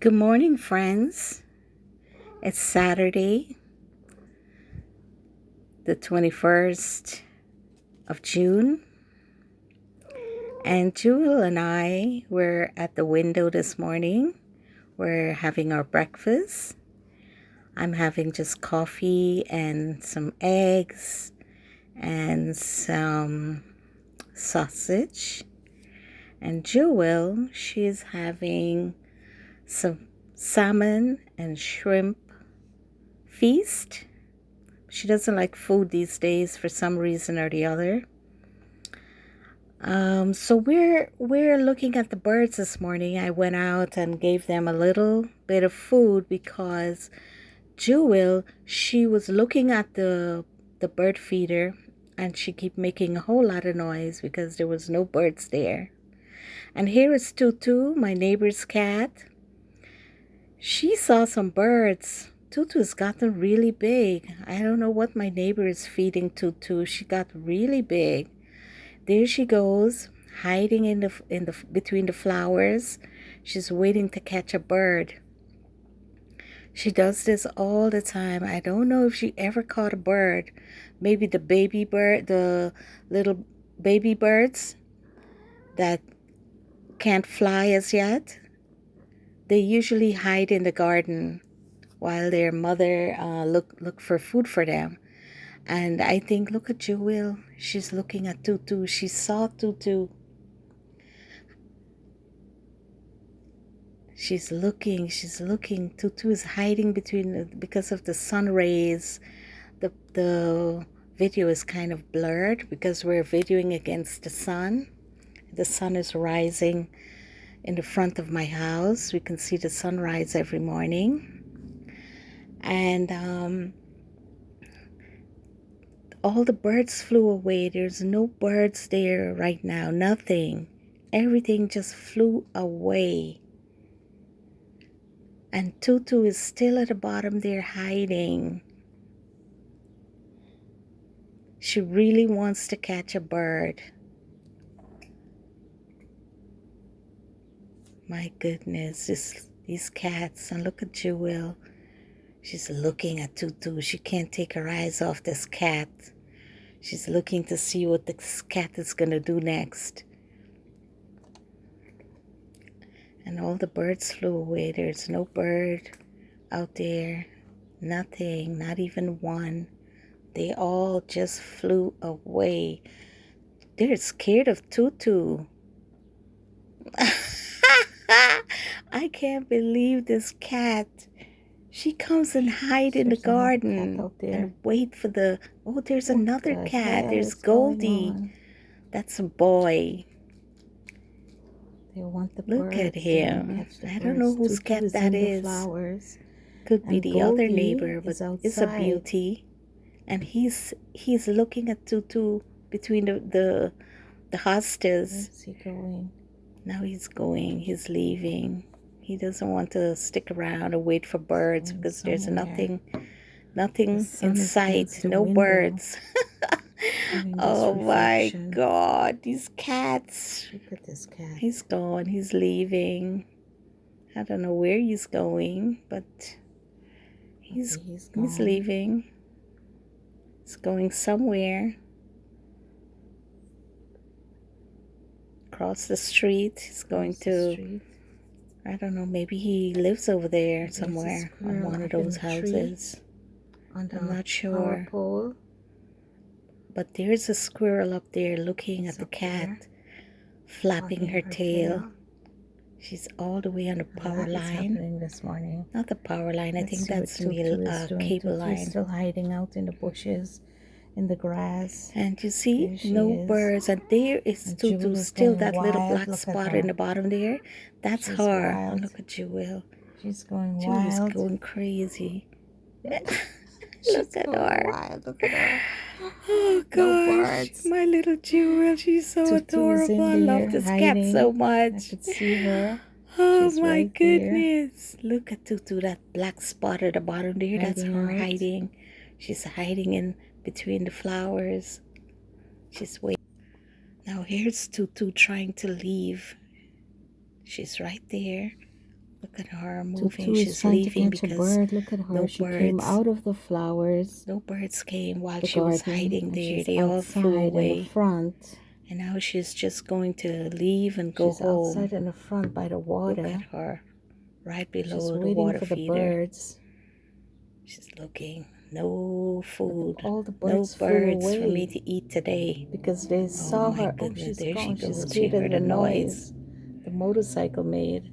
Good morning, friends. It's Saturday, the 21st of June, and Jewel and I were at the window this morning. We're having our breakfast. I'm having just coffee and some eggs and some sausage. And Jewel, she's having some salmon and shrimp feast. She doesn't like food these days for some reason or the other. So we're looking at the birds this morning. I went out and gave them a little bit of food because Jewel, she was looking at the bird feeder and she kept making a whole lot of noise because there was no birds there. And here is Tutu, my neighbor's cat. She saw some birds. Tutu's gotten really big. I don't know what my neighbor is feeding Tutu. She got really big. There she goes, hiding in the between the flowers. She's waiting to catch a bird. She does this all the time. I don't know if she ever caught a bird. Maybe the baby bird, the little baby birds that can't fly as yet. They usually hide in the garden while their mother look for food for them. And I think, look at Jewel. She's looking at Tutu. She saw Tutu. She's looking. Tutu is hiding because of the sun rays. The video is kind of blurred because we're videoing against the sun. The sun is rising in the front of my house. We can see the sunrise every morning. And all the birds flew away. There's no birds there right now. Nothing. Everything just flew away. And Tutu is still at the bottom there hiding. She really wants to catch a bird. My goodness, these cats. And look at Jewel. She's looking at Tutu. She can't take her eyes off this cat. She's looking to see what this cat is going to do next. And all the birds flew away. There's no bird out there. Nothing. Not even one. They all just flew away. They're scared of Tutu. I can't believe this cat. She comes and hide in the garden and wait for the... Oh, there's another cat. There's Goldie. That's a boy. They want the Look at him. I don't know whose cat that is. Could be the other neighbor, but it's a beauty. And he's looking at Tutu between the hostas. Where's he going? Now he's going. He's leaving. He doesn't want to stick around and wait for birds because there's nothing in sight. No birds. Oh my God, these cats. Look at this cat. He's gone. He's leaving. I don't know where he's going, but he's leaving. He's going somewhere. Across the street. He's going to... I don't know, maybe he lives over there somewhere on one of those houses. I'm not sure. Pole. But there's a squirrel up there looking at the cat, flapping her tail. She's all the way on the power line. This morning. Not the power line, I think that's the cable line. She's still hiding out in the bushes, in the grass. And you see, no birds. And there is Tutu, still that little black spot in the bottom there. That's her. And look at Jewel. She's going wild. Jewel's going crazy. Look at her. Look at her. Oh gosh, my little Jewel, she's so adorable. I love this cat so much. I could see her. Oh my goodness. Look at Tutu, that black spot at the bottom there. That's her hiding. She's hiding in between the flowers. She's waiting. Now here's Tutu trying to leave. She's right there. Look Look at her moving. Tutu is She's trying to leaving catch a because bird. Look at her. no She came birds. out of the flowers, No birds came while the she was garden, hiding and there. she's They all flew outside in the away. front. And now she's just going to leave and go She's home. outside in the front by the Look water. at her, right She's below the waiting water for the feeder. birds. She's looking. No food. All the No birds flew birds for me away to eat today. because they Oh saw my her. Oh, goodness, she's there she gone. She's goes. She scared of heard the a noise. noise the motorcycle made.